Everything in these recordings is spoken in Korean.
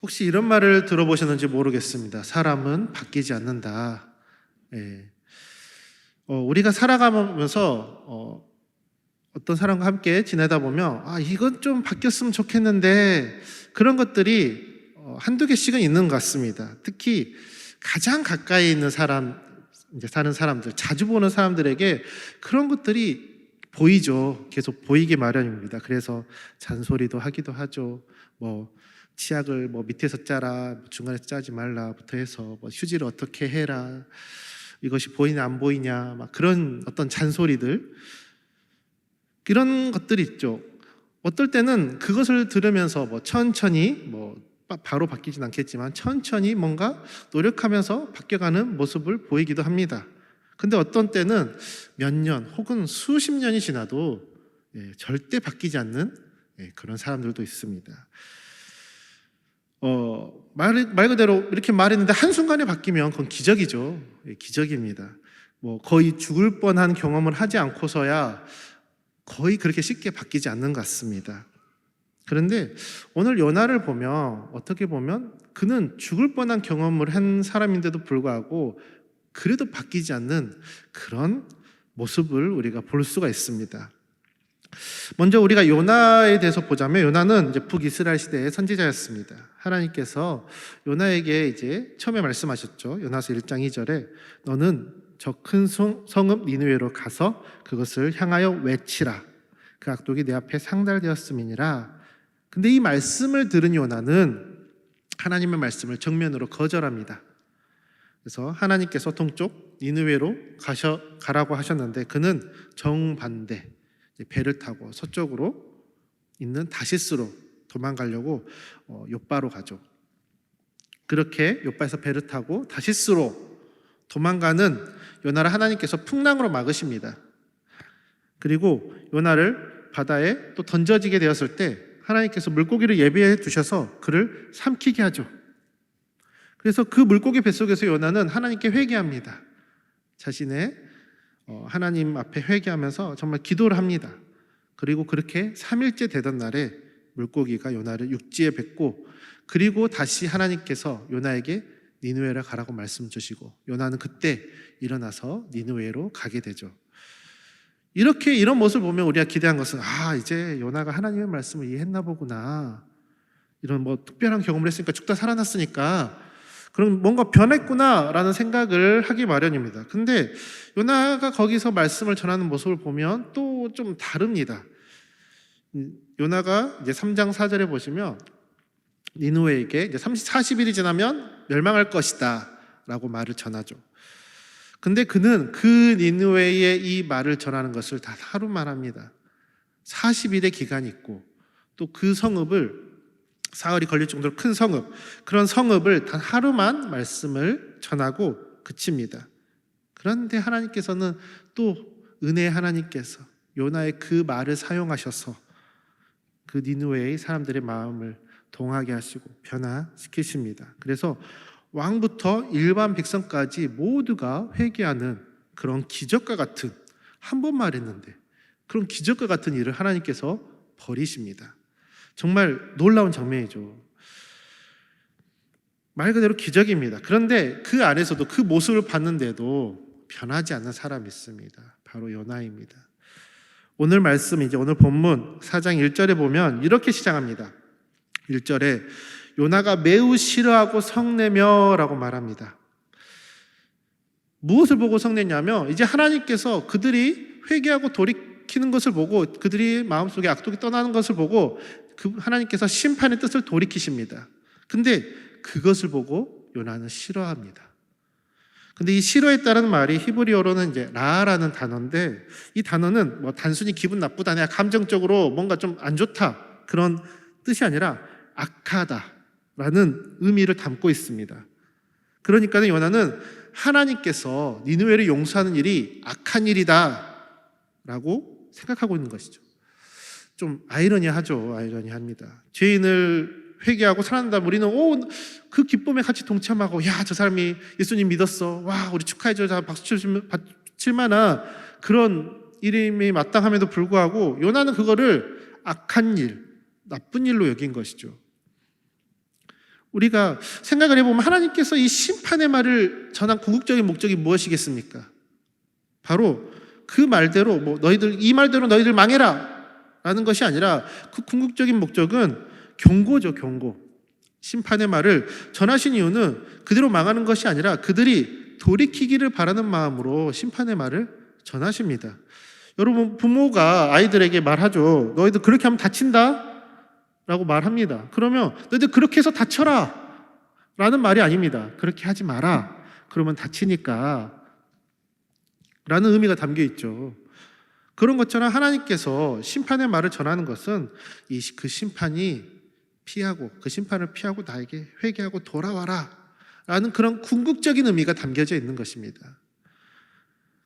혹시 이런 말을 들어보셨는지 모르겠습니다. 사람은 바뀌지 않는다. 예. 우리가 살아가면서 어떤 사람과 함께 지내다 보면 이건 좀 바뀌었으면 좋겠는데 그런 것들이 한두 개씩은 있는 것 같습니다. 특히 가장 가까이 있는 사람, 이제 사는 사람들, 자주 보는 사람들에게 그런 것들이 보이죠. 계속 보이게 마련입니다. 그래서 잔소리도 하기도 하죠. 치약을 밑에서 짜라, 중간에서 짜지 말라부터 해서 휴지를 어떻게 해라, 이것이 보이냐 안 보이냐, 막 그런 어떤 잔소리들, 이런 것들이 있죠. 어떨 때는 그것을 들으면서 천천히 바로 바뀌진 않겠지만 천천히 뭔가 노력하면서 바뀌어가는 모습을 보이기도 합니다. 근데 어떤 때는 몇 년 혹은 수십 년이 지나도 절대 바뀌지 않는 그런 사람들도 있습니다. 말 그대로 이렇게 말했는데 한순간에 바뀌면 그건 기적이죠. 기적입니다. 거의 죽을 뻔한 경험을 하지 않고서야 거의 그렇게 쉽게 바뀌지 않는 것 같습니다. 그런데 오늘 요나를 보면 어떻게 보면 그는 죽을 뻔한 경험을 한 사람인데도 불구하고 그래도 바뀌지 않는 그런 모습을 우리가 볼 수가 있습니다. 먼저 우리가 요나에 대해서 보자면 요나는 이제 북이스라엘 시대의 선지자였습니다. 하나님께서 요나에게 이제 처음에 말씀하셨죠. 요나서 1장 2절에 너는 저 큰 성읍 니느웨로 가서 그것을 향하여 외치라. 그 악독이 내 앞에 상달되었음이니라. 근데 이 말씀을 들은 요나는 하나님의 말씀을 정면으로 거절합니다. 그래서 하나님께서 동쪽 니느웨로 가라고 하셨는데 그는 정반대, 배를 타고 서쪽으로 있는 다시스로 도망가려고 욥바로 가죠. 그렇게 욥바에서 배를 타고 다시스로 도망가는 요나를 하나님께서 풍랑으로 막으십니다. 그리고 요나를 바다에 또 던져지게 되었을 때 하나님께서 물고기를 예비해 두셔서 그를 삼키게 하죠. 그래서 그 물고기 뱃속에서 요나는 하나님께 회개합니다. 자신의 하나님 앞에 회개하면서 정말 기도를 합니다. 그리고 그렇게 3일째 되던 날에 물고기가 요나를 육지에 뱉고 그리고 다시 하나님께서 요나에게 니느웨로 가라고 말씀 주시고 요나는 그때 일어나서 니느웨로 가게 되죠. 이런 모습을 보면 우리가 기대한 것은 이제 요나가 하나님의 말씀을 이해했나 보구나, 이런 특별한 경험을 했으니까 죽다 살아났으니까 그럼 뭔가 변했구나 라는 생각을 하기 마련입니다. 근데 요나가 거기서 말씀을 전하는 모습을 보면 또 좀 다릅니다. 요나가 이제 3장 4절에 보시면 니느웨에게 이제 40일이 지나면 멸망할 것이다 라고 말을 전하죠. 근데 그는 그 니느웨의 이 말을 전하는 것을 다 하루만 합니다. 40일의 기간이 있고 또 그 성읍을, 사흘이 걸릴 정도로 큰 성읍, 그런 성읍을 단 하루만 말씀을 전하고 그칩니다. 그런데 하나님께서는 또 은혜의 하나님께서 요나의 그 말을 사용하셔서 그 니느웨의 사람들의 마음을 동하게 하시고 변화시키십니다. 그래서 왕부터 일반 백성까지 모두가 회개하는 그런 기적과 같은, 한 번 말했는데 그런 기적과 같은 일을 하나님께서 벌이십니다. 정말 놀라운 장면이죠. 말 그대로 기적입니다. 그런데 그 안에서도 그 모습을 봤는데도 변하지 않는 사람이 있습니다. 바로 요나입니다. 오늘 말씀, 이제 오늘 본문 4장 1절에 보면 이렇게 시작합니다. 1절에 요나가 매우 싫어하고 성내며 라고 말합니다. 무엇을 보고 성내냐면 이제 하나님께서 그들이 회개하고 돌이키는 것을 보고 그들이 마음속에 악독이 떠나는 것을 보고 하나님께서 심판의 뜻을 돌이키십니다. 근데 그것을 보고 요나는 싫어합니다. 근데 이 싫어했다는 말이 히브리어로는 이제 라라는 단어인데 이 단어는 단순히 기분 나쁘다, 감정적으로 뭔가 좀 안 좋다, 그런 뜻이 아니라 악하다라는 의미를 담고 있습니다. 그러니까 요나는 하나님께서 니느웨를 용서하는 일이 악한 일이다 라고 생각하고 있는 것이죠. 좀 아이러니하죠. 아이러니합니다. 죄인을 회개하고 살아난다면 우리는 그 기쁨에 같이 동참하고, 저 사람이 예수님 믿었어, 와 우리 축하해줘, 다 박수 칠 만한 그런 이름이 마땅함에도 불구하고 요나는 그거를 악한 일, 나쁜 일로 여긴 것이죠. 우리가 생각을 해보면 하나님께서 이 심판의 말을 전한 궁극적인 목적이 무엇이겠습니까? 바로 그 말대로 이 말대로 너희들 망해라 라는 것이 아니라 그 궁극적인 목적은 경고죠, 경고. 심판의 말을 전하신 이유는 그대로 망하는 것이 아니라 그들이 돌이키기를 바라는 마음으로 심판의 말을 전하십니다. 여러분, 부모가 아이들에게 말하죠. 너희들 그렇게 하면 다친다 라고 말합니다. 그러면 너희들 그렇게 해서 다쳐라 라는 말이 아닙니다. 그렇게 하지 마라, 그러면 다치니까 라는 의미가 담겨 있죠. 그런 것처럼 하나님께서 심판의 말을 전하는 것은 그 심판을 피하고 나에게 회개하고 돌아와라 라는 그런 궁극적인 의미가 담겨져 있는 것입니다.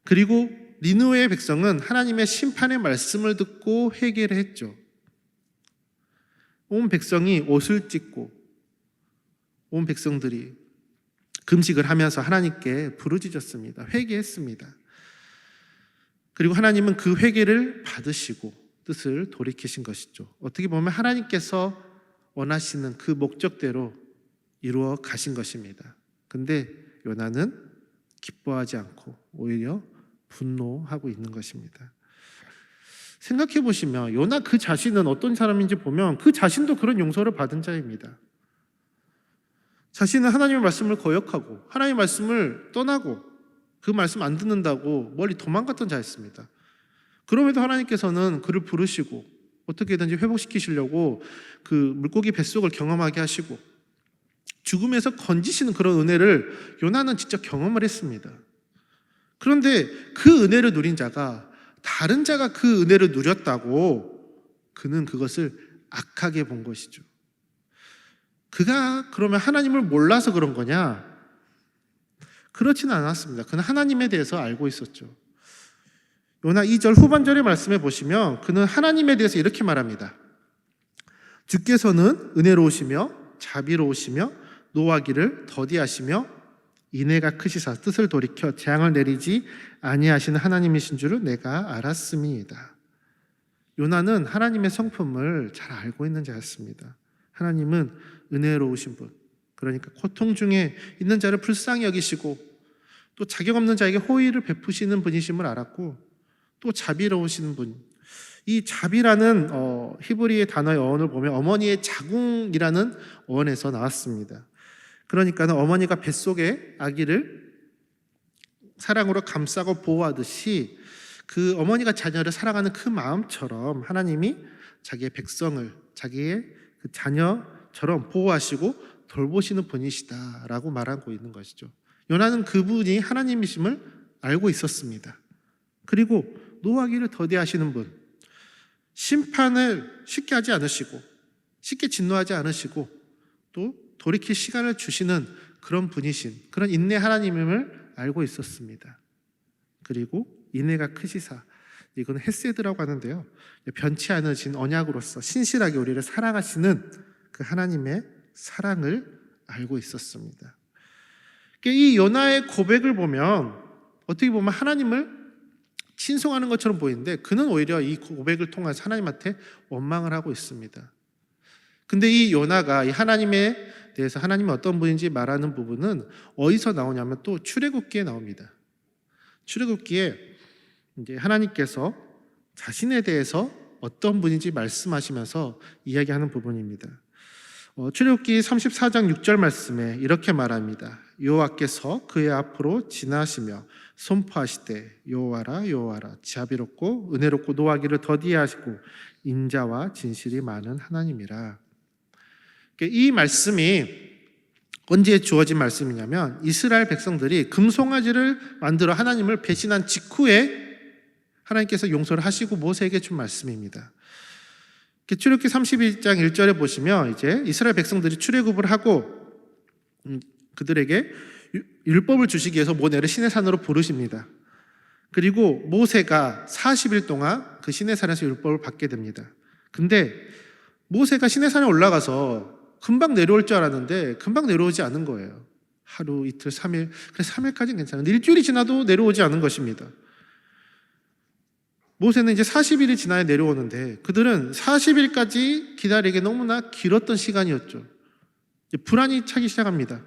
그리고 니느웨의 백성은 하나님의 심판의 말씀을 듣고 회개를 했죠. 온 백성이 옷을 찢고 온 백성들이 금식을 하면서 하나님께 부르짖었습니다. 회개했습니다. 그리고 하나님은 그 회개를 받으시고 뜻을 돌이키신 것이죠. 어떻게 보면 하나님께서 원하시는 그 목적대로 이루어 가신 것입니다. 근데 요나는 기뻐하지 않고 오히려 분노하고 있는 것입니다. 생각해 보시면 요나 그 자신은 어떤 사람인지 보면 그 자신도 그런 용서를 받은 자입니다. 자신은 하나님의 말씀을 거역하고 하나님의 말씀을 떠나고 그 말씀 안 듣는다고 멀리 도망갔던 자였습니다. 그럼에도 하나님께서는 그를 부르시고 어떻게든지 회복시키시려고 그 물고기 뱃속을 경험하게 하시고 죽음에서 건지시는 그런 은혜를 요나는 직접 경험을 했습니다. 그런데 그 은혜를 누린 자가 다른 자가 그 은혜를 누렸다고 그는 그것을 악하게 본 것이죠. 그가 그러면 하나님을 몰라서 그런 거냐? 그렇지는 않았습니다. 그는 하나님에 대해서 알고 있었죠. 요나 2절 후반절의 말씀에 보시면 그는 하나님에 대해서 이렇게 말합니다. 주께서는 은혜로우시며 자비로우시며 노하기를 더디하시며 인애가 크시사 뜻을 돌이켜 재앙을 내리지 아니하시는 하나님이신 줄을 내가 알았음이니이다. 요나는 하나님의 성품을 잘 알고 있는 자였습니다. 하나님은 은혜로우신 분, 그러니까 고통 중에 있는 자를 불쌍히 여기시고 또 자격 없는 자에게 호의를 베푸시는 분이심을 알았고 또 자비로우신 분. 이 자비라는 히브리의 단어의 어원을 보면 어머니의 자궁이라는 어원에서 나왔습니다. 그러니까 어머니가 뱃속에 아기를 사랑으로 감싸고 보호하듯이 그 어머니가 자녀를 사랑하는 그 마음처럼 하나님이 자기의 백성을 자기의 그 자녀처럼 보호하시고 돌보시는 분이시다라고 말하고 있는 것이죠. 요나는 그분이 하나님이심을 알고 있었습니다. 그리고 노하기를 더디하시는 분, 심판을 쉽게 하지 않으시고 쉽게 진노하지 않으시고 또 돌이킬 시간을 주시는 그런 분이신 그런 인내 하나님임을 알고 있었습니다. 그리고 인애가 크시사, 이건 헤세드라고 하는데요, 변치 않으신 언약으로서 신실하게 우리를 사랑하시는 그 하나님의 사랑을 알고 있었습니다. 이 요나의 고백을 보면 어떻게 보면 하나님을 친송하는 것처럼 보이는데 그는 오히려 이 고백을 통해서 하나님한테 원망을 하고 있습니다. 근데 이 요나가 이 하나님에 대해서 하나님이 어떤 분인지 말하는 부분은 어디서 나오냐면 또 출애굽기에 나옵니다. 출애굽기에 이제 하나님께서 자신에 대해서 어떤 분인지 말씀하시면서 이야기하는 부분입니다. 출애굽기 34장 6절 말씀에 이렇게 말합니다. 여호와께서 그의 앞으로 지나시며 선포하시되 여호와라 여호와라 자비롭고 은혜롭고 노하기를 더디하시고 인자와 진실이 많은 하나님이라. 이 말씀이 언제 주어진 말씀이냐면 이스라엘 백성들이 금송아지를 만들어 하나님을 배신한 직후에 하나님께서 용서를 하시고 모세에게 준 말씀입니다. 출애굽기 31장 1절에 보시면 이제 이스라엘 백성들이 출애굽을 하고 그들에게 율법을 주시기 위해서 모세를 시내산으로 부르십니다. 그리고 모세가 40일 동안 그 시내산에서 율법을 받게 됩니다. 근데 모세가 시내산에 올라가서 금방 내려올 줄 알았는데 금방 내려오지 않은 거예요. 하루, 이틀, 3일, 그래서 3일까지는 괜찮은데 일주일이 지나도 내려오지 않은 것입니다. 모세는 이제 40일이 지나야 내려오는데 그들은 40일까지 기다리기 너무나 길었던 시간이었죠. 이제 불안이 차기 시작합니다.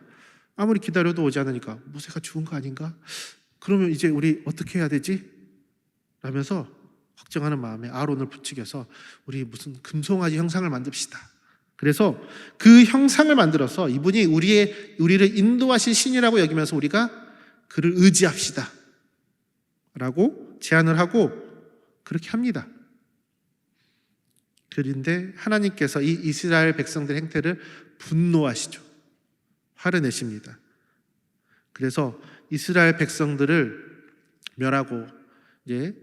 아무리 기다려도 오지 않으니까 모세가 죽은 거 아닌가? 그러면 이제 우리 어떻게 해야 되지? 라면서 걱정하는 마음에 아론을 부추겨서 우리 무슨 금송아지 형상을 만듭시다. 그래서 그 형상을 만들어서 이분이 우리를 인도하실 신이라고 여기면서 우리가 그를 의지합시다 라고 제안을 하고 그렇게 합니다. 그런데 하나님께서 이 이스라엘 백성들의 행태를 분노하시죠. 화를 내십니다. 그래서 이스라엘 백성들을 멸하고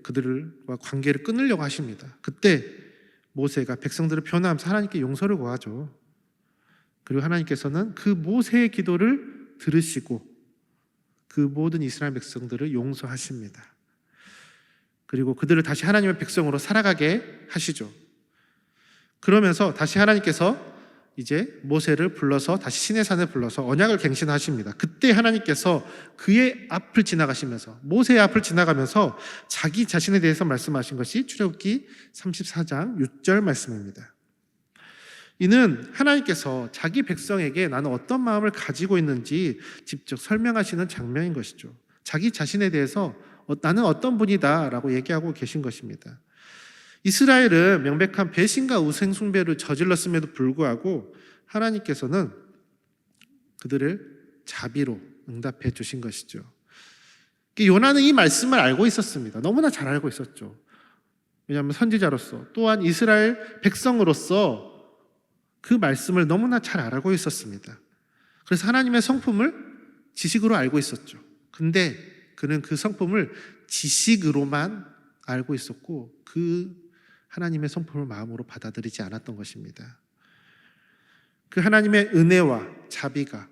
그들과 관계를 끊으려고 하십니다. 그때 모세가 백성들을 변호하면서 하나님께 용서를 구하죠. 그리고 하나님께서는 그 모세의 기도를 들으시고 그 모든 이스라엘 백성들을 용서하십니다. 그리고 그들을 다시 하나님의 백성으로 살아가게 하시죠. 그러면서 다시 하나님께서 이제 모세를 불러서 다시 시내산에 불러서 언약을 갱신하십니다. 그때 하나님께서 그의 앞을 지나가시면서 모세의 앞을 지나가면서 자기 자신에 대해서 말씀하신 것이 출애굽기 34장 6절 말씀입니다. 이는 하나님께서 자기 백성에게 나는 어떤 마음을 가지고 있는지 직접 설명하시는 장면인 것이죠. 자기 자신에 대해서 나는 어떤 분이다 라고 얘기하고 계신 것입니다. 이스라엘은 명백한 배신과 우상숭배를 저질렀음에도 불구하고 하나님께서는 그들을 자비로 응답해 주신 것이죠. 요나는 이 말씀을 알고 있었습니다. 너무나 잘 알고 있었죠. 왜냐하면 선지자로서 또한 이스라엘 백성으로서 그 말씀을 너무나 잘 알고 있었습니다. 그래서 하나님의 성품을 지식으로 알고 있었죠. 근데 그는 그 성품을 지식으로만 알고 있었고 그 하나님의 성품을 마음으로 받아들이지 않았던 것입니다. 그 하나님의 은혜와 자비가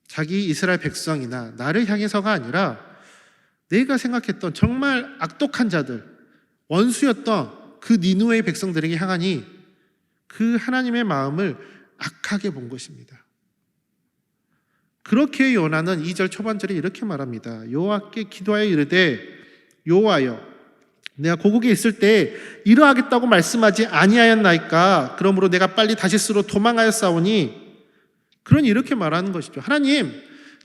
자기 이스라엘 백성이나 나를 향해서가 아니라 내가 생각했던 정말 악독한 자들, 원수였던 그 니느웨의 백성들에게 향하니 그 하나님의 마음을 악하게 본 것입니다. 그렇게 요나는 2절 초반절에 이렇게 말합니다. 여호와께 기도하여 이르되 여호와여 내가 고국에 있을 때 이러하겠다고 말씀하지 아니하였나이까? 그러므로 내가 빨리 다시스로 도망하였사오니 그러니 이렇게 말하는 것이죠. 하나님,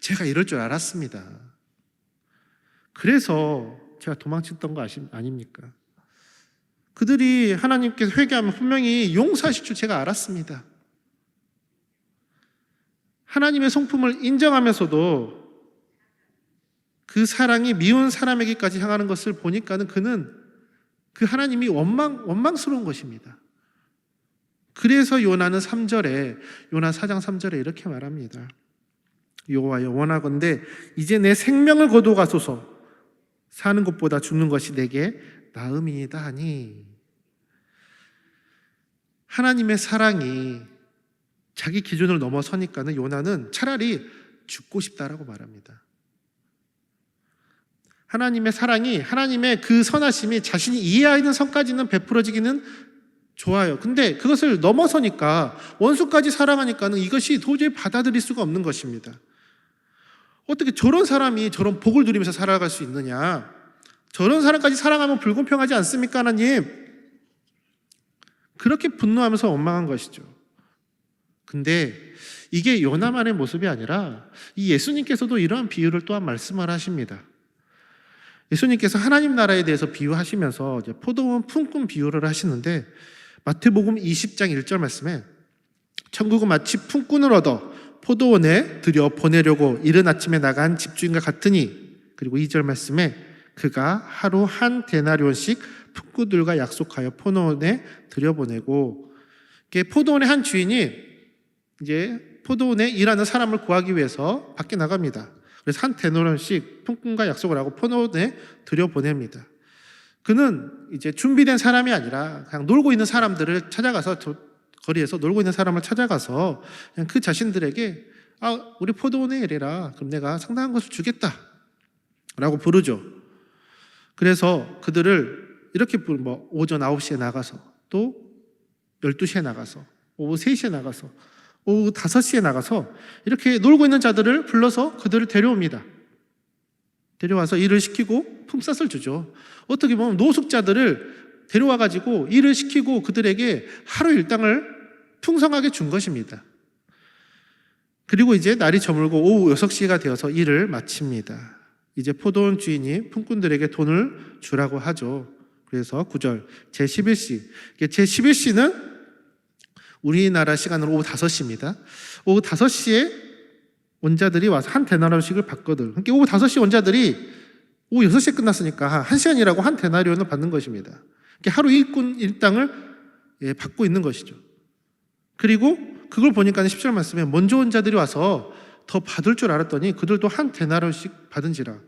제가 이럴 줄 알았습니다. 그래서 제가 도망쳤던 거 아닙니까? 그들이 하나님께서 회개하면 분명히 용서하실 줄 제가 알았습니다. 하나님의 성품을 인정하면서도 그 사랑이 미운 사람에게까지 향하는 것을 보니까는 그는 그 하나님이 원망스러운 것입니다. 그래서 요나는 3절에 요나 4장 3절에 이렇게 말합니다. 여호와여 원하건대 이제 내 생명을 거두가소서 사는 것보다 죽는 것이 내게 나음이다 하니 하나님의 사랑이 자기 기준을 넘어서니까는 요나는 차라리 죽고 싶다라고 말합니다. 하나님의 사랑이 하나님의 그 선하심이 자신이 이해하는 선까지는 베풀어지기는 좋아요. 근데 그것을 넘어서니까 원수까지 사랑하니까는 이것이 도저히 받아들일 수가 없는 것입니다. 어떻게 저런 사람이 저런 복을 누리면서 살아갈 수 있느냐? 저런 사람까지 사랑하면 불공평하지 않습니까, 하나님? 그렇게 분노하면서 원망한 것이죠. 근데 이게 요나만의 모습이 아니라 이 예수님께서도 이러한 비유를 또한 말씀을 하십니다. 예수님께서 하나님 나라에 대해서 비유하시면서 이제 포도원 품꾼 비유를 하시는데 마태복음 20장 1절 말씀에 천국은 마치 품꾼을 얻어 포도원에 들여 보내려고 이른 아침에 나간 집주인과 같으니 그리고 2절 말씀에 그가 하루 한 데나리온씩 품꾼들과 약속하여 포도원에 들여보내고 포도원의 한 주인이 이제 포도원에 일하는 사람을 구하기 위해서 밖에 나갑니다. 그래서 한 데나리온씩 품꾼과 약속을 하고 포도원에 들여보냅니다. 그는 이제 준비된 사람이 아니라 그냥 놀고 있는 사람들을 찾아가서 거리에서 놀고 있는 사람을 찾아가서 그냥 그 자신들에게 우리 포도원에 이래라. 그럼 내가 상당한 것을 주겠다 라고 부르죠. 그래서 그들을 이렇게 오전 9시에 나가서 또 12시에 나가서 오후 3시에 나가서 오후 5시에 나가서 이렇게 놀고 있는 자들을 불러서 그들을 데려옵니다. 데려와서 일을 시키고 품삯을 주죠. 어떻게 보면 노숙자들을 데려와가지고 일을 시키고 그들에게 하루 일당을 풍성하게 준 것입니다. 그리고 이제 날이 저물고 오후 6시가 되어서 일을 마칩니다. 이제 포도원 주인이 품꾼들에게 돈을 주라고 하죠. 그래서 9절 제11시. 제11시는 우리나라 시간으로 오후 5시입니다. 오후 5시에 원자들이 와서 한 데나리온씩을 받거든. 그러니까 오후 5시 원자들이 오후 6시에 끝났으니까 1시간이라고 한 데나리온을 받는 것입니다. 그러니까 하루 일당을 받고 있는 것이죠. 그리고 그걸 보니까 10절 말씀에 먼저 온 자들이 와서 더 받을 줄 알았더니 그들도 한 데나리온씩 받은지라.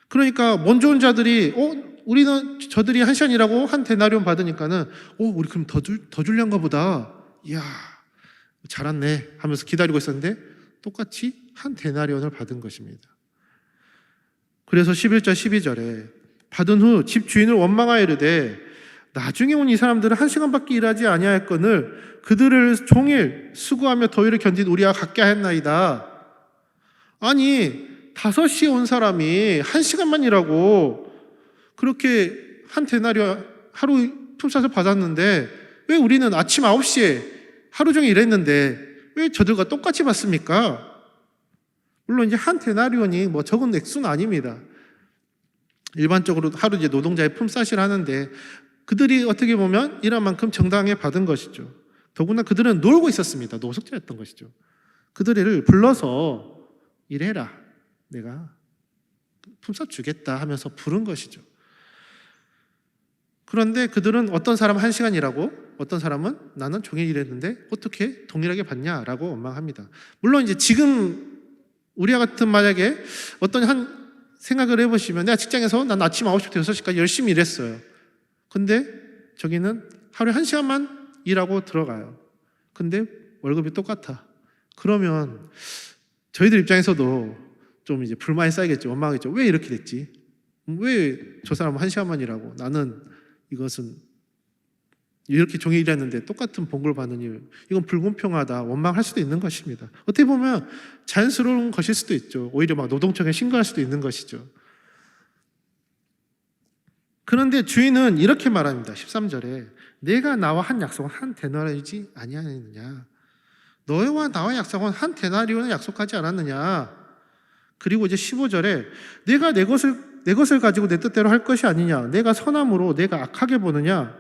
그러니까 먼저 온 자들이 우리는 저들이 1시간이라고 한 데나리온 받으니까는 우리 그럼 더 줄련가 보다. 이야 잘 왔네 하면서 기다리고 있었는데 똑같이 한 데나리온을 받은 것입니다. 그래서 11절 12절에 받은 후 집 주인을 원망하여 이르되 나중에 온 이 사람들은 1시간밖에 일하지 아니하였거늘 그들을 종일 수고하며 더위를 견딘 우리와 같게 하였나이다. 아니 5시에 온 사람이 1시간만 일하고 그렇게 한 데나리온 하루 품삯을 받았는데 왜 우리는 아침 9시에 하루 종일 일했는데 왜 저들과 똑같이 받습니까? 물론 이제 한 데나리온이 적은 액수는 아닙니다. 일반적으로 하루 이제 노동자의 품삯을 하는데 그들이 어떻게 보면 일한 만큼 정당하게 받은 것이죠. 더구나 그들은 놀고 있었습니다. 노숙자였던 것이죠. 그들을 불러서 일해라. 내가 품삯 주겠다 하면서 부른 것이죠. 그런데 그들은 어떤 사람은 1시간 일하고 어떤 사람은 나는 종일 일했는데 어떻게 동일하게 받냐라고 원망합니다. 물론 이제 지금 우리와 같은 만약에 어떤 한 생각을 해보시면 내가 직장에서 난 아침 9시부터 6시까지 열심히 일했어요. 근데 저기는 하루에 1시간만 일하고 들어가요. 근데 월급이 똑같아. 그러면 저희들 입장에서도 좀 이제 불만이 쌓이겠죠. 원망하겠죠. 왜 이렇게 됐지? 왜 저 사람은 1시간만 일하고 나는 이것은 이렇게 종일 일했는데 똑같은 봉급을 받는 일, 이건 불공평하다 원망할 수도 있는 것입니다. 어떻게 보면 자연스러운 것일 수도 있죠. 오히려 노동청에 신고할 수도 있는 것이죠. 그런데 주인은 이렇게 말합니다. 13절에 내가 나와 한 약속은 한 데나리온이지 아니하느냐. 너와 나와 약속은 한 데나리온을 약속하지 않았느냐. 그리고 이제 15절에 내가 내 것을 가지고 내 뜻대로 할 것이 아니냐. 내가 선함으로 내가 악하게 보느냐.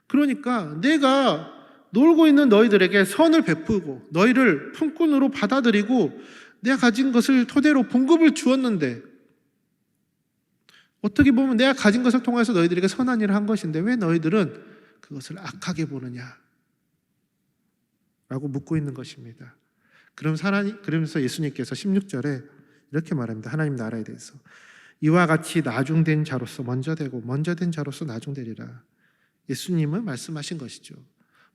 그러니까 내가 놀고 있는 너희들에게 선을 베푸고 너희를 품꾼으로 받아들이고 내가 가진 것을 토대로 봉급을 주었는데 어떻게 보면 내가 가진 것을 통해서 너희들에게 선한 일을 한 것인데 왜 너희들은 그것을 악하게 보느냐 라고 묻고 있는 것입니다. 그러면서 예수님께서 16절에 이렇게 말합니다. 하나님 나라에 대해서 이와 같이 나중된 자로서 먼저 되고 먼저 된 자로서 나중되리라. 예수님은 말씀하신 것이죠.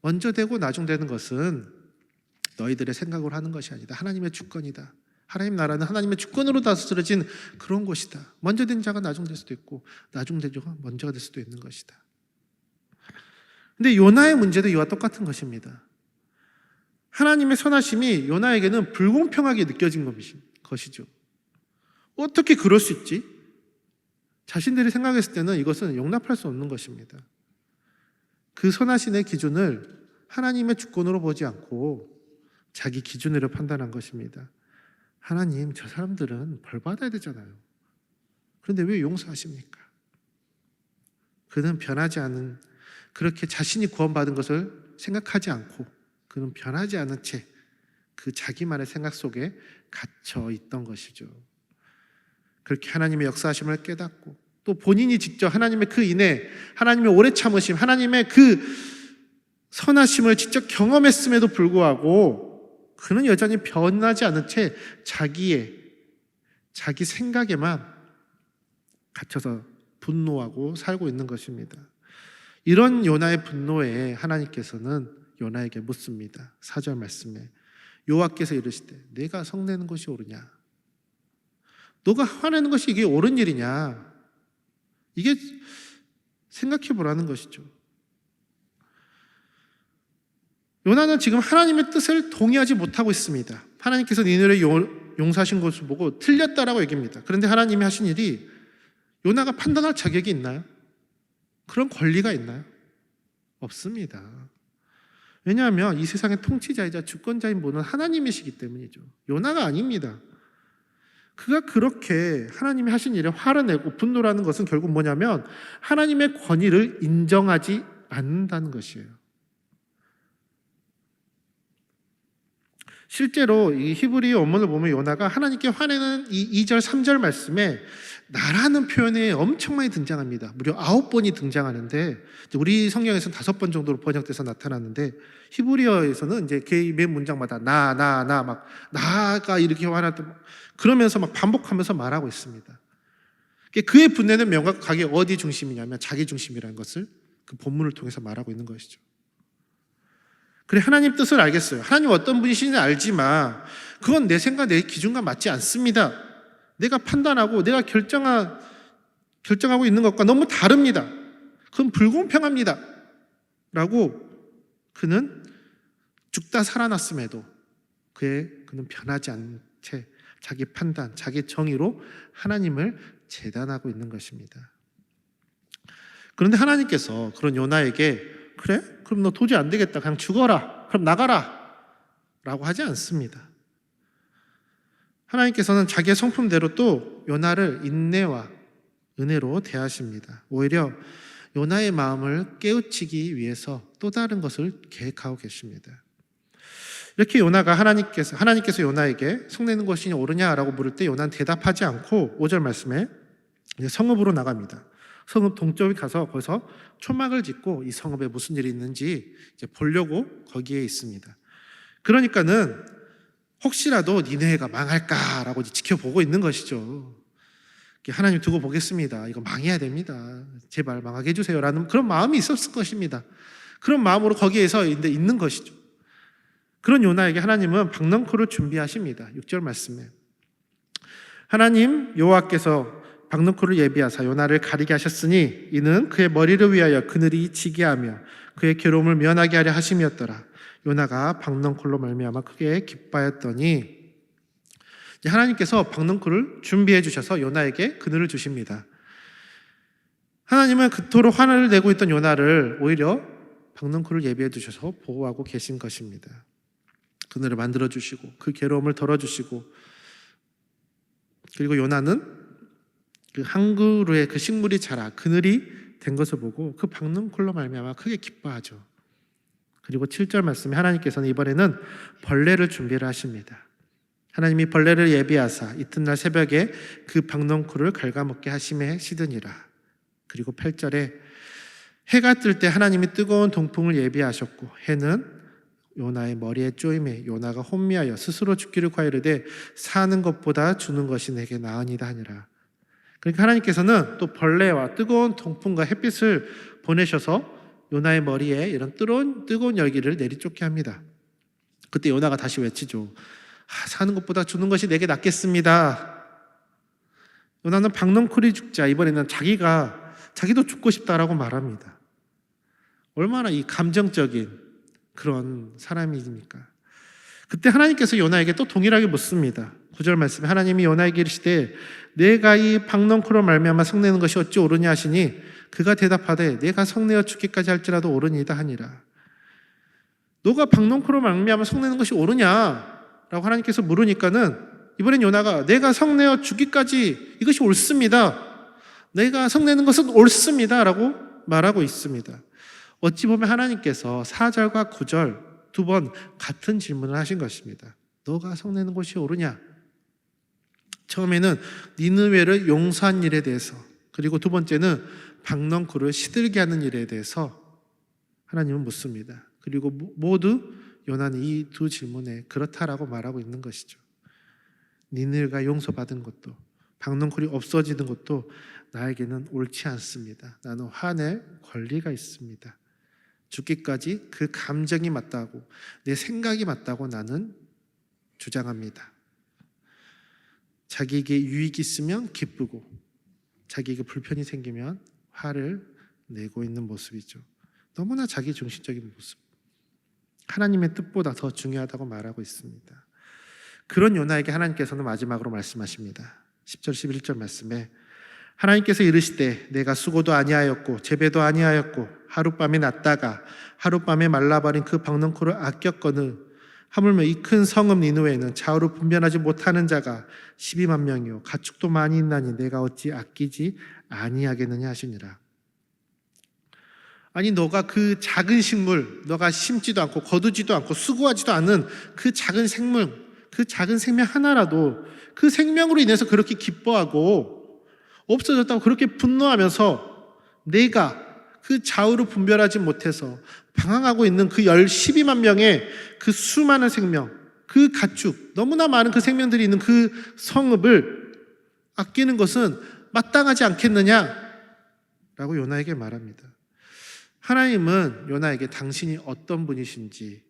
먼저 되고 나중되는 것은 너희들의 생각으로 하는 것이 아니다. 하나님의 주권이다. 하나님 나라는 하나님의 주권으로 다스려진 그런 곳이다. 먼저 된 자가 나중될 수도 있고 나중된 자가 먼저가 될 수도 있는 것이다. 근데 요나의 문제도 이와 똑같은 것입니다. 하나님의 선하심이 요나에게는 불공평하게 느껴진 것이죠. 어떻게 그럴 수 있지? 자신들이 생각했을 때는 이것은 용납할 수 없는 것입니다. 그 선하신의 기준을 하나님의 주권으로 보지 않고 자기 기준으로 판단한 것입니다. 하나님, 저 사람들은 벌 받아야 되잖아요. 그런데 왜 용서하십니까? 그는 변하지 않은, 그렇게 자신이 구원받은 것을 생각하지 않고 그는 변하지 않은 채 그 자기만의 생각 속에 갇혀 있던 것이죠. 그렇게 하나님의 역사하심을 깨닫고 또 본인이 직접 하나님의 그 인애, 하나님의 오래 참으심, 하나님의 그 선하심을 직접 경험했음에도 불구하고 그는 여전히 변하지 않은 채 자기 생각에만 갇혀서 분노하고 살고 있는 것입니다. 이런 요나의 분노에 하나님께서는 요나에게 묻습니다. 4절 말씀에 여호와께서 이르시되 내가 성내는 것이 옳으냐? 너가 화내는 것이 이게 옳은 일이냐? 이게 생각해 보라는 것이죠. 요나는 지금 하나님의 뜻을 동의하지 못하고 있습니다. 하나님께서 니느웨를 용서하신 것을 보고 틀렸다라고 얘기합니다. 그런데 하나님이 하신 일이 요나가 판단할 자격이 있나요? 그런 권리가 있나요? 없습니다. 왜냐하면 이 세상의 통치자이자 주권자인 분은 하나님이시기 때문이죠. 요나가 아닙니다. 그가 그렇게 하나님이 하신 일에 화를 내고 분노라는 것은 결국 뭐냐면 하나님의 권위를 인정하지 않는다는 것이에요. 실제로 이 히브리 원문을 보면 요나가 하나님께 화내는 이 2절, 3절 말씀에 나라는 표현이 엄청 많이 등장합니다. 무려 9번이 등장하는데 우리 성경에서는 5번 정도로 번역돼서 나타났는데 히브리어에서는 이제 매 문장마다 막 나가 이렇게 화났던 그러면서 막 반복하면서 말하고 있습니다. 그의 분내는 명확하게 어디 중심이냐면 자기 중심이라는 것을 그 본문을 통해서 말하고 있는 것이죠. 그래, 하나님 뜻을 알겠어요. 하나님 어떤 분이신지 알지만 그건 내 생각, 내 기준과 맞지 않습니다. 내가 판단하고 내가 결정하고 있는 것과 너무 다릅니다. 그건 불공평합니다. 라고 그는 죽다 살아났음에도 그는 변하지 않은 채 자기 판단, 자기 정의로 하나님을 재단하고 있는 것입니다. 그런데 하나님께서 그런 요나에게 그래? 그럼 너 도저히 안 되겠다. 그냥 죽어라. 그럼 나가라. 라고 하지 않습니다. 하나님께서는 자기의 성품대로 또 요나를 인내와 은혜로 대하십니다. 오히려 요나의 마음을 깨우치기 위해서 또 다른 것을 계획하고 계십니다. 이렇게 요나가 하나님께서 요나에게 성내는 것이 옳으냐라고 물을 때 요나는 대답하지 않고 5절 말씀에 이제 성읍으로 나갑니다. 성읍 동쪽에 가서 거기서 초막을 짓고 이 성읍에 무슨 일이 있는지 이제 보려고 거기에 있습니다. 그러니까는 혹시라도 니네가 망할까라고 지켜보고 있는 것이죠. 하나님 두고 보겠습니다. 이거 망해야 됩니다. 제발 망하게 해주세요라는 그런 마음이 있었을 것입니다. 그런 마음으로 거기에서 있는 것이죠. 그런 요나에게 하나님은 박넝쿨을 준비하십니다. 6절 말씀에 하나님 여호와께서 박넝쿨을 예비하사 요나를 가리게 하셨으니 이는 그의 머리를 위하여 그늘이 지게 하며 그의 괴로움을 면하게 하려 하심이었더라. 요나가 박넝쿨로 말미암아 크게 기뻐하였더니 하나님께서 박넝쿨을 준비해 주셔서 요나에게 그늘을 주십니다. 하나님은 그토록 화를 내고 있던 요나를 오히려 박넝쿨을 예비해 주셔서 보호하고 계신 것입니다. 그늘을 만들어 주시고 그 괴로움을 덜어 주시고 그리고 요나는 그 한 그루의 그 식물이 자라 그늘이 된 것을 보고 그 박넝쿨로 말미암아 크게 기뻐하죠. 그리고 7절 말씀에 하나님께서는 이번에는 벌레를 준비를 하십니다. 하나님이 벌레를 예비하사 이튿날 새벽에 그 박넝쿨을 갉아먹게 하심에 시드니라. 그리고 8절에 해가 뜰 때 하나님이 뜨거운 동풍을 예비하셨고 해는 요나의 머리에 쪼임에 요나가 혼미하여 스스로 죽기를 구하이르되 사는 것보다 죽는 것이 내게 나으니다 하니라. 그러니까 하나님께서는 또 벌레와 뜨거운 동풍과 햇빛을 보내셔서 요나의 머리에 이런 뜨거운 열기를 내리쫓게 합니다. 그때 요나가 다시 외치죠. 사는 것보다 죽는 것이 내게 낫겠습니다. 요나는 박넝쿨이 죽자 이번에는 자기도 죽고 싶다라고 말합니다. 얼마나 이 감정적인 그런 사람입니까? 그때 하나님께서 요나에게 또 동일하게 묻습니다. 9절 말씀에 하나님이 요나에게 이르시되 내가 이 박넝쿨로 말미암아 성내는 것이 어찌 옳으냐 하시니 그가 대답하되 내가 성내어 죽기까지 할지라도 옳으니이다 하니라. 너가 박넝쿨로 말미암아 성내는 것이 옳으냐라고 하나님께서 물으니까는 이번엔 요나가 내가 성내어 죽기까지 이것이 옳습니다. 내가 성내는 것은 옳습니다 라고 말하고 있습니다. 어찌 보면 하나님께서 4절과 9절 두 번 같은 질문을 하신 것입니다. 너가 성내는 것이 옳으냐? 처음에는 니느웨를 용서한 일에 대해서, 그리고 두 번째는 박넝쿨을 시들게 하는 일에 대해서 하나님은 묻습니다. 그리고 모두 요나는 이 두 질문에 그렇다라고 말하고 있는 것이죠. 니느웨가 용서받은 것도 박넝쿨이 없어지는 것도 나에게는 옳지 않습니다. 나는 화낼 권리가 있습니다. 죽기까지 그 감정이 맞다고, 내 생각이 맞다고 나는 주장합니다. 자기에게 유익이 있으면 기쁘고 자기에게 불편이 생기면 화를 내고 있는 모습이죠. 너무나 자기중심적인 모습. 하나님의 뜻보다 더 중요하다고 말하고 있습니다. 그런 요나에게 하나님께서는 마지막으로 말씀하십니다. 10절 11절 말씀에 하나님께서 이르시되 내가 수고도 아니하였고 재배도 아니하였고 하룻밤에 났다가 하룻밤에 말라버린 그 박넝쿨을 아꼈거늘 하물며 이 큰 성읍 니느웨에는 좌우로 분별하지 못하는 자가 12만 명이요 가축도 많이 있나니 내가 어찌 아끼지 아니하겠느냐 하시니라. 아니 너가 그 작은 식물, 너가 심지도 않고 거두지도 않고 수고하지도 않은 그 작은 생물, 그 작은 생명 하나라도 그 생명으로 인해서 그렇게 기뻐하고 없어졌다고 그렇게 분노하면서 내가 그 좌우로 분별하지 못해서 방황하고 있는 그 12만 명의 그 수많은 생명, 그 가축, 너무나 많은 그 생명들이 있는 그 성읍을 아끼는 것은 마땅하지 않겠느냐라고 요나에게 말합니다. 하나님은 요나에게 당신이 어떤 분이신지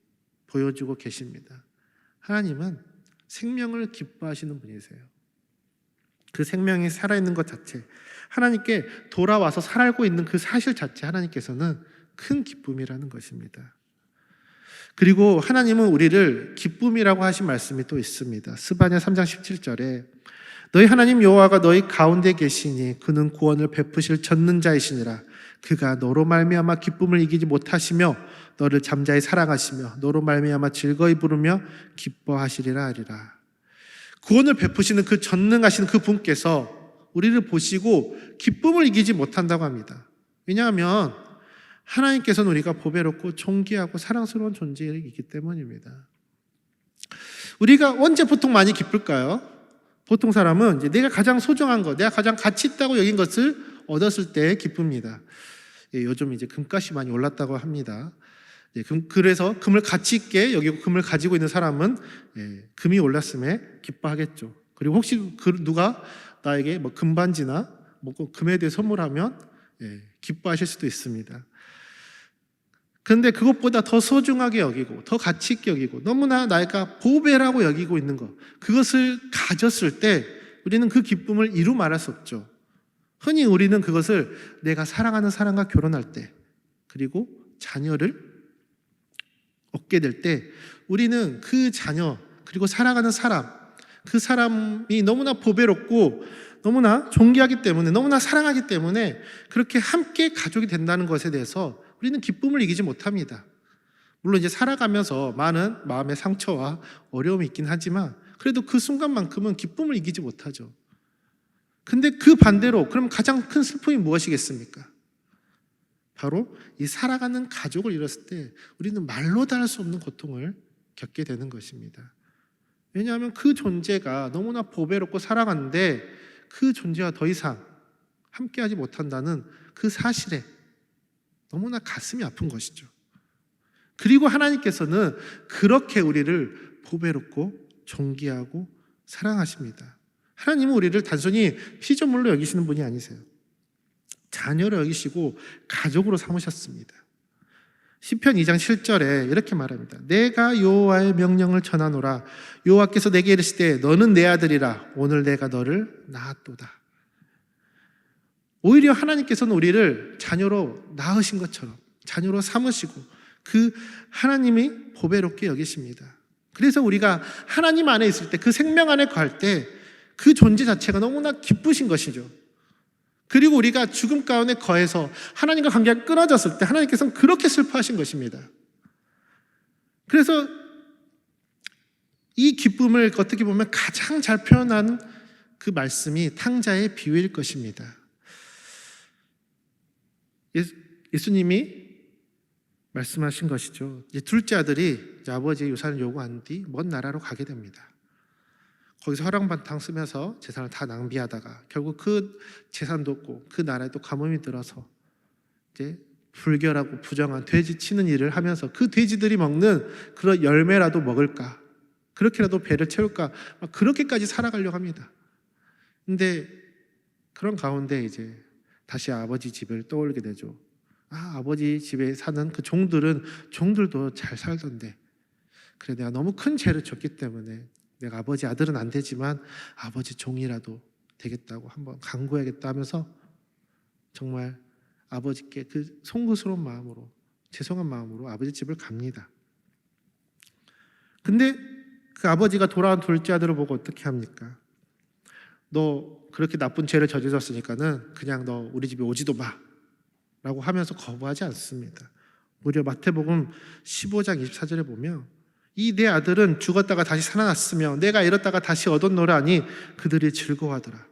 보여주고 계십니다. 하나님은 생명을 기뻐하시는 분이세요. 그 생명이 살아있는 것 자체, 하나님께 돌아와서 살고 있는 그 사실 자체 하나님께서는 큰 기쁨이라는 것입니다. 그리고 하나님은 우리를 기쁨이라고 하신 말씀이 또 있습니다. 스바냐 3장 17절에 너희 하나님 여호와가 너희 가운데 계시니 그는 구원을 베푸실 전능자이시니라. 그가 너로 말미암아 기쁨을 이기지 못하시며 너를 잠자히 사랑하시며 너로 말미암아 즐거이 부르며 기뻐하시리라 하리라. 구원을 베푸시는 그 전능하신 그 분께서 우리를 보시고 기쁨을 이기지 못한다고 합니다. 왜냐하면 하나님께서는 우리가 보배롭고 존귀하고 사랑스러운 존재이기 때문입니다. 우리가 언제 보통 많이 기쁠까요? 보통 사람은 이제 내가 가장 소중한 것, 내가 가장 가치 있다고 여긴 것을 얻었을 때 기쁩니다. 요즘 이제 금값이 많이 올랐다고 합니다. 그래서 금을 가치 있게 여기고 금을 가지고 있는 사람은 금이 올랐음에 기뻐하겠죠. 그리고 혹시 누가 나에게 뭐 금반지나 뭐 금에 대해 선물하면 기뻐하실 수도 있습니다. 그런데 그것보다 더 소중하게 여기고 더 가치 있게 여기고 너무나 나이가 보배라고 여기고 있는 것, 그것을 가졌을 때 우리는 그 기쁨을 이루 말할 수 없죠. 흔히 우리는 그것을 내가 사랑하는 사람과 결혼할 때 그리고 자녀를 얻게 될 때 우리는 그 자녀 그리고 사랑하는 사람, 그 사람이 너무나 보배롭고 너무나 존귀하기 때문에, 너무나 사랑하기 때문에 그렇게 함께 가족이 된다는 것에 대해서 우리는 기쁨을 이기지 못합니다. 물론 이제 살아가면서 많은 마음의 상처와 어려움이 있긴 하지만 그래도 그 순간만큼은 기쁨을 이기지 못하죠. 근데 그 반대로 그럼 가장 큰 슬픔이 무엇이겠습니까? 바로 이 살아가는 가족을 잃었을 때 우리는 말로 다 할 수 없는 고통을 겪게 되는 것입니다. 왜냐하면 그 존재가 너무나 보배롭고 사랑하는데 그 존재와 더 이상 함께하지 못한다는 그 사실에 너무나 가슴이 아픈 것이죠. 그리고 하나님께서는 그렇게 우리를 보배롭고 존귀하고 사랑하십니다. 하나님은 우리를 단순히 피조물로 여기시는 분이 아니세요. 자녀로 여기시고 가족으로 삼으셨습니다. 시편 2장 7절에 이렇게 말합니다. 내가 여호와의 명령을 전하노라. 여호와께서 내게 이르시되 너는 내 아들이라. 오늘 내가 너를 낳았도다. 오히려 하나님께서는 우리를 자녀로 낳으신 것처럼 자녀로 삼으시고 그 하나님이 보배롭게 여기십니다. 그래서 우리가 하나님 안에 있을 때, 그 생명 안에 거할 때 그 존재 자체가 너무나 기쁘신 것이죠. 그리고 우리가 죽음 가운데 거해서 하나님과 관계가 끊어졌을 때 하나님께서는 그렇게 슬퍼하신 것입니다. 그래서 이 기쁨을 어떻게 보면 가장 잘 표현한 그 말씀이 탕자의 비유일 것입니다. 예수님이 말씀하신 것이죠. 이제 둘째 아들이 이제 아버지의 유산을 요구한 뒤 먼 나라로 가게 됩니다. 거기서 허랑방탕 쓰면서 재산을 다 낭비하다가 결국 그 재산도 없고 그 나라에 또 가뭄이 들어서 이제 불결하고 부정한 돼지 치는 일을 하면서 그 돼지들이 먹는 그런 열매라도 먹을까, 그렇게라도 배를 채울까, 막 그렇게까지 살아가려고 합니다. 근데 그런 가운데 이제 다시 아버지 집을 떠올리게 되죠. 아버지 집에 사는 그 종들도 잘 살던데, 그래 내가 너무 큰 죄를 졌기 때문에 내가 아버지 아들은 안 되지만 아버지 종이라도 되겠다고 한번 간구해야겠다 하면서 정말 아버지께 그 송구스러운 마음으로, 죄송한 마음으로 아버지 집을 갑니다. 근데 그 아버지가 돌아온 둘째 아들을 보고 어떻게 합니까? 너 그렇게 나쁜 죄를 저질렀으니까는 그냥 너 우리 집에 오지도 마 라고 하면서 거부하지 않습니다. 오히려 마태복음 15장 24절에 보면 이 내 아들은 죽었다가 다시 살아났으며 내가 잃었다가 다시 얻었노라 하니 그들이 즐거워하더라.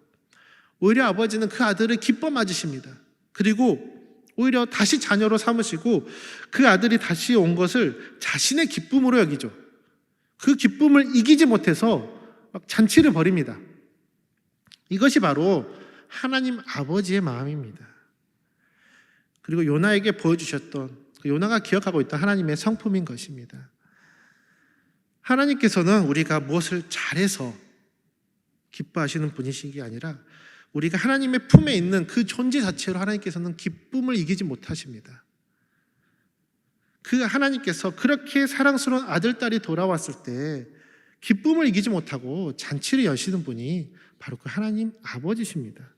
오히려 아버지는 그 아들을 기뻐 맞으십니다. 그리고 오히려 다시 자녀로 삼으시고 그 아들이 다시 온 것을 자신의 기쁨으로 여기죠. 그 기쁨을 이기지 못해서 막 잔치를 벌입니다. 이것이 바로 하나님 아버지의 마음입니다. 그리고 요나에게 보여주셨던 그 요나가 기억하고 있던 하나님의 성품인 것입니다. 하나님께서는 우리가 무엇을 잘해서 기뻐하시는 분이신 게 아니라 우리가 하나님의 품에 있는 그 존재 자체로 하나님께서는 기쁨을 이기지 못하십니다. 그 하나님께서 그렇게 사랑스러운 아들, 딸이 돌아왔을 때 기쁨을 이기지 못하고 잔치를 여시는 분이 바로 그 하나님 아버지십니다.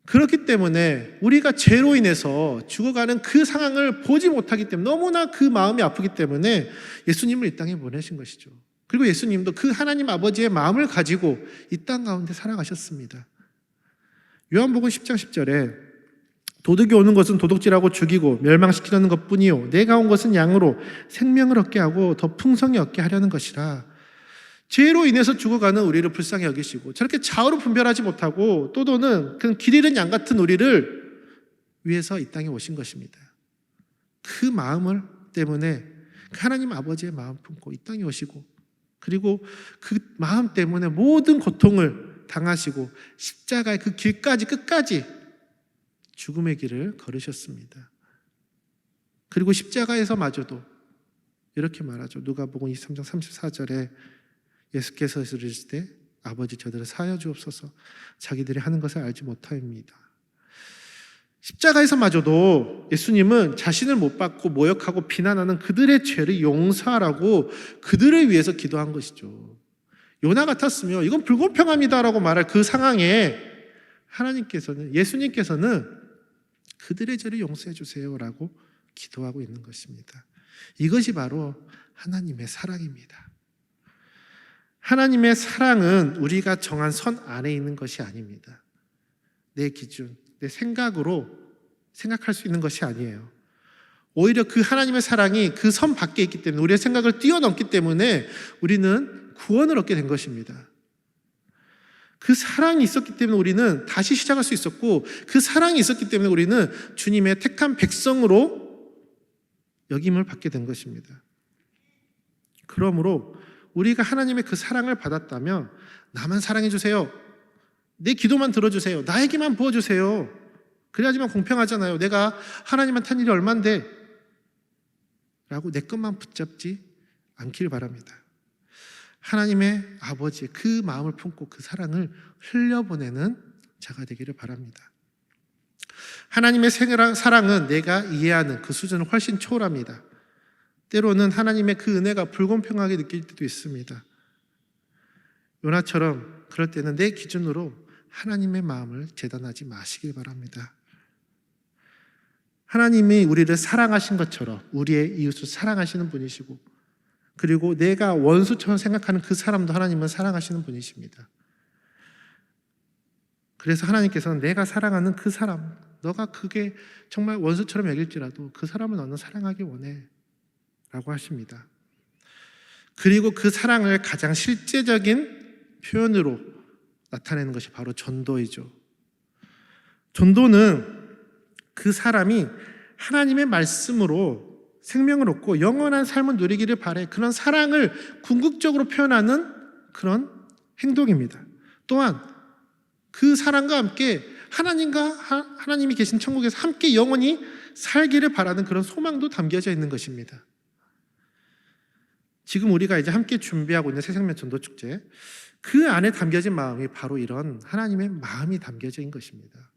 그렇기 때문에 우리가 죄로 인해서 죽어가는 그 상황을 보지 못하기 때문에 너무나 그 마음이 아프기 때문에 예수님을 이 땅에 보내신 것이죠. 그리고 예수님도 그 하나님 아버지의 마음을 가지고 이 땅 가운데 살아가셨습니다. 요한복음 10장 10절에 도둑이 오는 것은 도둑질하고 죽이고 멸망시키려는 것뿐이요 내가 온 것은 양으로 생명을 얻게 하고 더 풍성히 얻게 하려는 것이라. 죄로 인해서 죽어가는 우리를 불쌍히 여기시고 저렇게 좌우로 분별하지 못하고 또는 그 길 잃은 양 같은 우리를 위해서 이 땅에 오신 것입니다. 그 마음을 때문에 그 하나님 아버지의 마음 품고 이 땅에 오시고 그리고 그 마음 때문에 모든 고통을 당하시고 십자가의 그 길까지 끝까지 죽음의 길을 걸으셨습니다. 그리고 십자가에서마저도 이렇게 말하죠. 누가복음 23장 34절에 예수께서 이르실 때 아버지 저들을 사하여 주옵소서 자기들이 하는 것을 알지 못하옵니다. 십자가에서마저도 예수님은 자신을 못 받고 모욕하고 비난하는 그들의 죄를 용서하라고 그들을 위해서 기도한 것이죠. 요나 같았으며 이건 불공평합니다라고 말할 그 상황에 하나님께서는 예수님께서는 그들의 죄를 용서해 주세요라고 기도하고 있는 것입니다. 이것이 바로 하나님의 사랑입니다. 하나님의 사랑은 우리가 정한 선 안에 있는 것이 아닙니다. 내 기준, 내 생각으로 생각할 수 있는 것이 아니에요. 오히려 그 하나님의 사랑이 그 선 밖에 있기 때문에 우리의 생각을 뛰어넘기 때문에 우리는 구원을 얻게 된 것입니다. 그 사랑이 있었기 때문에 우리는 다시 시작할 수 있었고 그 사랑이 있었기 때문에 우리는 주님의 택한 백성으로 여김을 받게 된 것입니다. 그러므로 우리가 하나님의 그 사랑을 받았다면 나만 사랑해 주세요. 내 기도만 들어주세요. 나에게만 부어주세요. 그래야지만 공평하잖아요. 내가 하나님한테 한 일이 얼만데 라고 내 것만 붙잡지 않기를 바랍니다. 하나님의 아버지의 그 마음을 품고 그 사랑을 흘려보내는 자가 되기를 바랍니다. 하나님의 사랑은 내가 이해하는 그 수준을 훨씬 초월합니다. 때로는 하나님의 그 은혜가 불공평하게 느낄 때도 있습니다. 요나처럼 그럴 때는 내 기준으로 하나님의 마음을 재단하지 마시길 바랍니다. 하나님이 우리를 사랑하신 것처럼 우리의 이웃을 사랑하시는 분이시고 그리고 내가 원수처럼 생각하는 그 사람도 하나님은 사랑하시는 분이십니다. 그래서 하나님께서는 내가 사랑하는 그 사람, 너가 그게 정말 원수처럼 여길지라도 그 사람을 너는 사랑하기 원해 라고 하십니다. 그리고 그 사랑을 가장 실제적인 표현으로 나타내는 것이 바로 전도이죠. 전도는 그 사람이 하나님의 말씀으로 생명을 얻고 영원한 삶을 누리기를 바래 그런 사랑을 궁극적으로 표현하는 그런 행동입니다. 또한 그 사랑과 함께 하나님이 계신 천국에서 함께 영원히 살기를 바라는 그런 소망도 담겨져 있는 것입니다. 지금 우리가 이제 함께 준비하고 있는 새생명 전도축제, 그 안에 담겨진 마음이 바로 이런 하나님의 마음이 담겨져 있는 것입니다.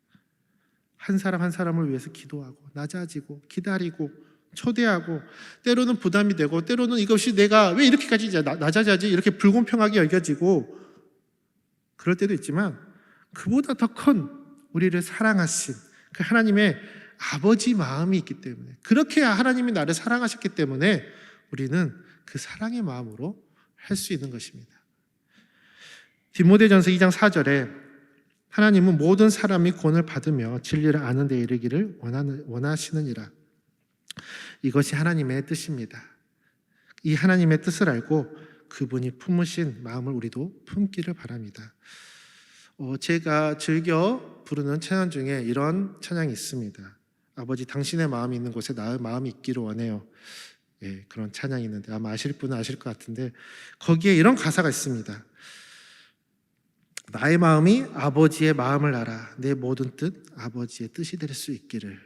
한 사람 한 사람을 위해서 기도하고 낮아지고 기다리고 초대하고 때로는 부담이 되고 때로는 이것이 내가 왜 이렇게까지 낮아져야지 이렇게 불공평하게 여겨지고 그럴 때도 있지만 그보다 더 큰 우리를 사랑하신 그 하나님의 아버지 마음이 있기 때문에 그렇게 하나님이 나를 사랑하셨기 때문에 우리는 그 사랑의 마음으로 할 수 있는 것입니다. 디모데전서 2장 4절에 하나님은 모든 사람이 구원을 받으며 진리를 아는 데 이르기를 원하시느니라. 이것이 하나님의 뜻입니다. 이 하나님의 뜻을 알고 그분이 품으신 마음을 우리도 품기를 바랍니다. 제가 즐겨 부르는 찬양 중에 이런 찬양이 있습니다. 아버지 당신의 마음이 있는 곳에 나의 마음이 있기를 원해요. 예, 그런 찬양이 있는데 아마 아실 분은 아실 것 같은데 거기에 이런 가사가 있습니다. 나의 마음이 아버지의 마음을 알아 내 모든 뜻 아버지의 뜻이 될 수 있기를.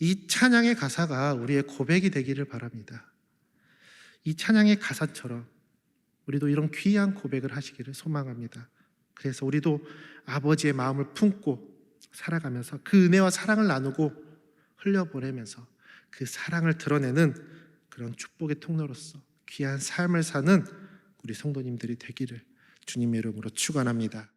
이 찬양의 가사가 우리의 고백이 되기를 바랍니다. 이 찬양의 가사처럼 우리도 이런 귀한 고백을 하시기를 소망합니다. 그래서 우리도 아버지의 마음을 품고 살아가면서 그 은혜와 사랑을 나누고 흘려보내면서 그 사랑을 드러내는 그런 축복의 통로로서 귀한 삶을 사는 우리 성도님들이 되기를 주님의 이름으로 축원합니다.